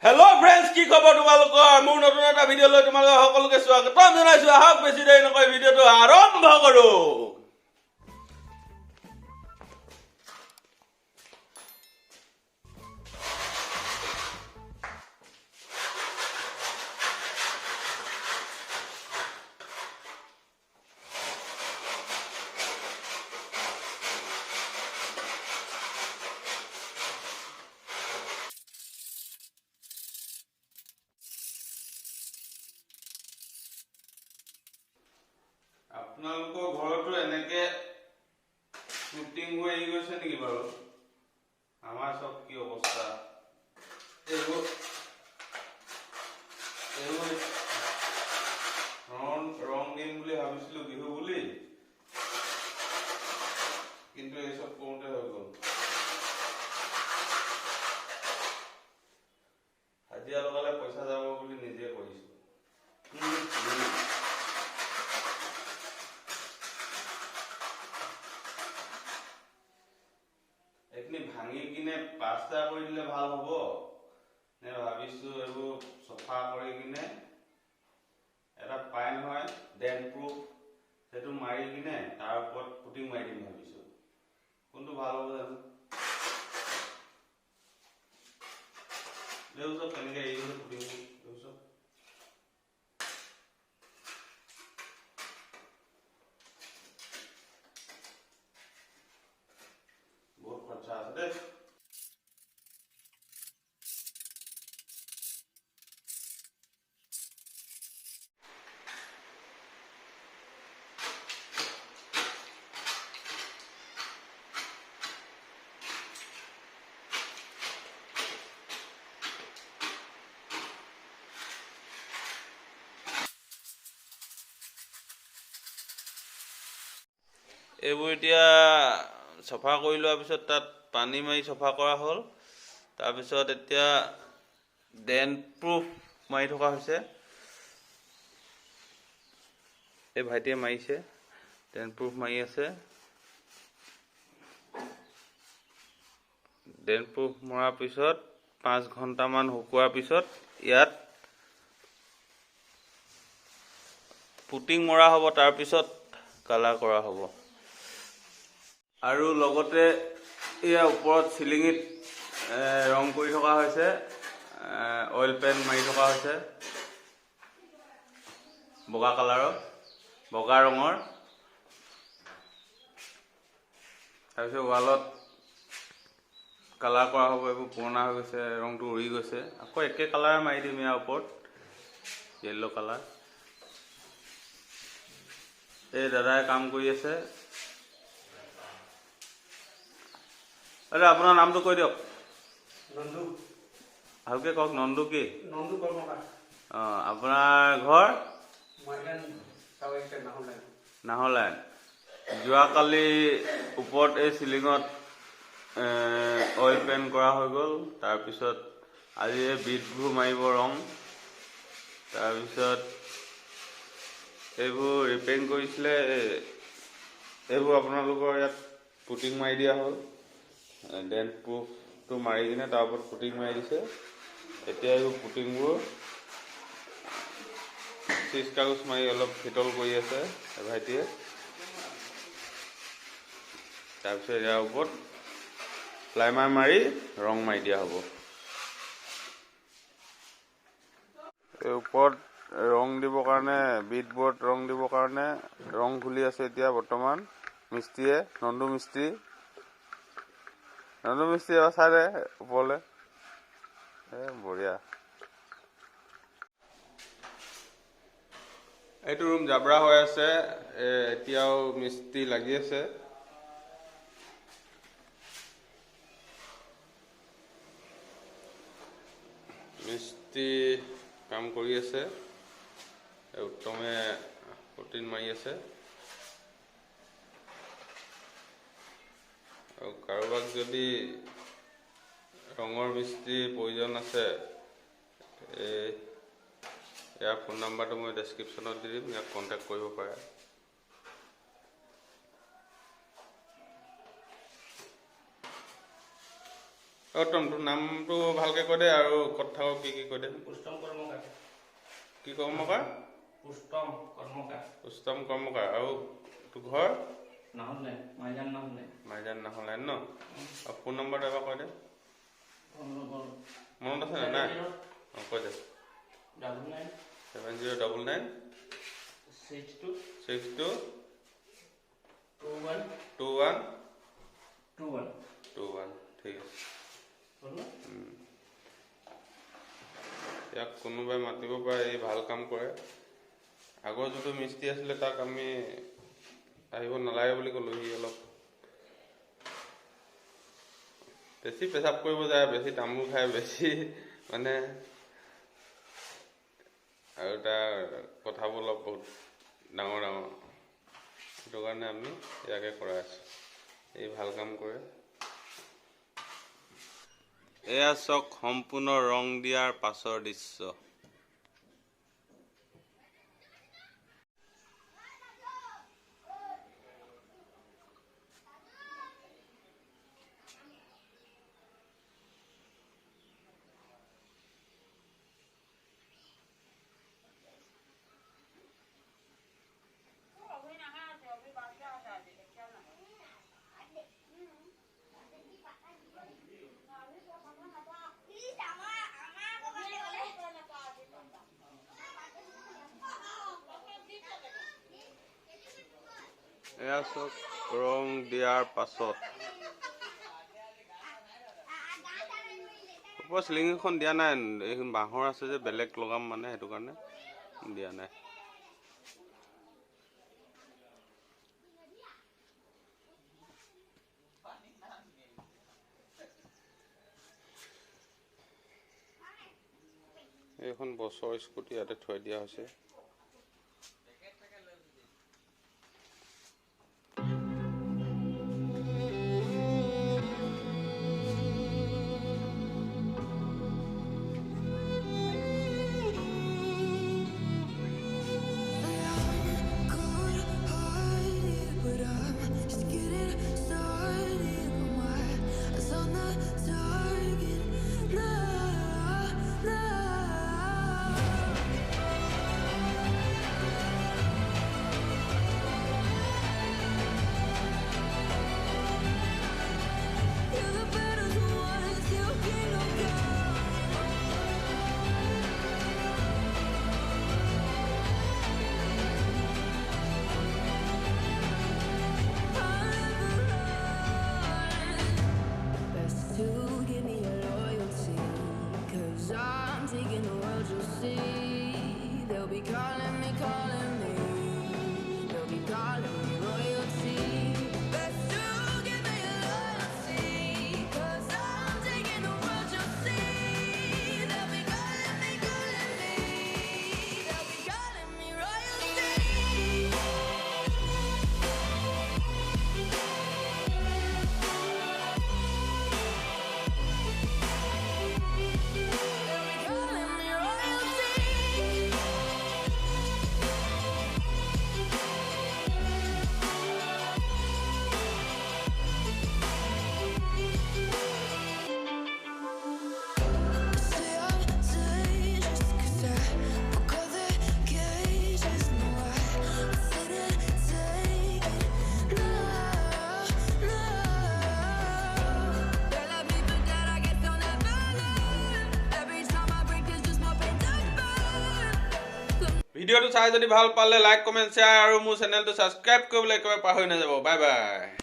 hello friends की खबर তোমালোকৰ মোৰ নতুন এটা ভিডিঅ' লৈ তোমালোক সকলোকে স্বাগতম জনাইছো আহক বেছি দেৰি নকৰি ভিডিঅ'টো আৰম্ভ কৰো আপোনালোকৰ ঘৰতো এনেকে শুটিং হৈ গৈছে নেকি বাৰু আমাৰ সব কি অৱস্থা এইবোৰ ৰং দিম বুলি ভাবিছিলো বিহু বুলি কিন্তু এই সব কৰোঁতে হৈ গ'ল হাজিৰা লগালে পইচা যাব বুলি নিজে কৰিছো ভাঙি কিনে পাস্তা কৰি দিলে ভাল হ'ব নে ভাবিছো এইবোৰ সফা কৰি কিনে এটা পাই নহয় ডেন প্ৰুফ সেইটো মাৰি কিনে তাৰ ওপৰত পুটিং মাৰি দিম ভাবিছো কোনটো ভাল হ'ব জানো দেউছো কেনেকে এই পুটিং দেউছো बहुत खर्चा আছে দেই এইবোৰ এতিয়া সফা কৰি লোৱাৰ পিছত তাত পানী মাৰি সফা কৰা হ'ল তাৰপিছত এতিয়া ডেন প্ৰুফ মাৰি থকা হৈছে এই ভাইটিয়ে মাৰিছে ডেন প্ৰুফ মাৰি আছে ডেন প্ৰুফ মৰাৰ পিছত 5 ঘণ্টামান শুকোৱাৰ পিছত ইয়াত পুটিং মৰা হ'ব তাৰপিছত কালাৰ কৰা হ'ব আৰু লগতে এয়া ওপৰত সিলিঙিত ৰং কৰি থকা হৈছে অইল পেইণ্ট মাৰি থকা হৈছে বগা কালাৰৰ বগা ৰঙৰ তাৰপিছত ৱালত কালাৰ কৰা হ'ব এইবোৰ পুৰণা হৈ গৈছে ৰংটো উৰি গৈছে আকৌ একে কালাৰ মাৰি দিম ইয়াৰ ওপৰত য়েল্লো কালাৰ এই দাদাই কাম কৰি আছে আৰে আপনাৰ নামটো কৈ দিয়ক নন্দু ভালকে কক নন্দু কি নন্দু কৰ্মকাৰ আপোনাৰ ঘৰ নাহলাইন যোৱাকালি ওপৰত এই সিলিঙত অইল পেইণ্ট কৰা হৈ গ'ল তাৰপিছত আজি এই বিটবোৰ মাৰিব ৰং তাৰপিছত এইবোৰ ৰিপেইণ্ট কৰিছিলে এইবোৰ আপোনালোকৰ ইয়াত পুটিং মাৰি দিয়া হ'ল ডেন প্ৰুফটো মাৰি কিনে তাৰ ওপৰত পুটিং মাৰি দিছে এতিয়া এইবোৰ পুটিংবোৰ চিজ কাগজ মাৰি অলপ ফিটল কৰি আছে ভাইটিয়ে তাৰপিছত ইয়াৰ ওপৰত প্লাইমাৰ মাৰি ৰং মাৰি দিয়া হ'ব এই ওপৰত ৰং দিবৰ কাৰণে বিটবোৰ্ড ৰং দিবৰ কাৰণে ৰং খুলি আছে এতিয়া বৰ্তমান মিস্ত্ৰীয়ে নন্দু মিস্ত্ৰী চাই দে ওপৰলৈ বঢ়িয়া এইটো ৰুম জাবৰা হৈ আছে এতিয়াও মিস্ত্ৰী লাগি আছে মিস্ত্ৰী কাম কৰি আছে উত্তমে পুটিং মাৰি আছে আৰু কাৰোবাক যদি ৰঙৰ মিস্ত্ৰীৰ প্ৰয়োজন আছে ইয়াৰ ফোন নাম্বাৰটো মই ডেছক্ৰিপশ্যনত দি দিম ইয়াক কণ্টেক্ট কৰিব পাৰে তম তোৰ নামটো ভালকে কৈ দে আৰু ক'ত থাক কি কৈ দে পুষ্টম কৰ্মকাৰ কি কৰ্মকাৰ পুষ্টম কৰ্মকাৰ উত্তম কৰ্মকাৰ আৰু তোৰ ঘৰ নাহলে মাইজান নাহলে ন আৰু ফোন নম্বৰটো এবাৰ কৈ দে মনত আছে নে নাই অঁ কৈ দে 7099 62 21 ঠিক আছে ইয়াক কোনোবাই মাতিব পাৰে এই ভাল কাম কৰে আগৰ যিটো মিস্ত্ৰী আছিলে তাক আমি আহিব নালাগে বুলি ক'লো সি অলপ বেছি পেচাব কৰিব যায় বেছি তামোল খায় বেছি মানে আৰু তাৰ কথাবোৰ অলপ বহুত ডাঙৰ সেইটো কাৰণে আমি ইয়াকে কৰাই আছোঁ এই ভাল কাম কৰে এয়া চাওক সম্পূৰ্ণ ৰং দিয়াৰ পাছৰ দৃশ্য এয়া চাওক ৰং দিয়াৰ পাছত ওপৰ চিলিং এখন দিয়া নাই এই বাঁহৰ আছে যে বেলেগ লগাম মানে সেইটো কাৰণে দিয়া নাই এইখন বছৰ স্কুটি ইয়াতে থৈ দিয়া হৈছে ভিডিওটো চাই যদি ভাল পালে লাইক কমেন্ট শ্বেয়াৰ আৰু মোৰ চেনেলটো সাবস্ক্ৰাইব কৰিবলৈ একেবাৰে পাহৰি নাযাব বাই বাই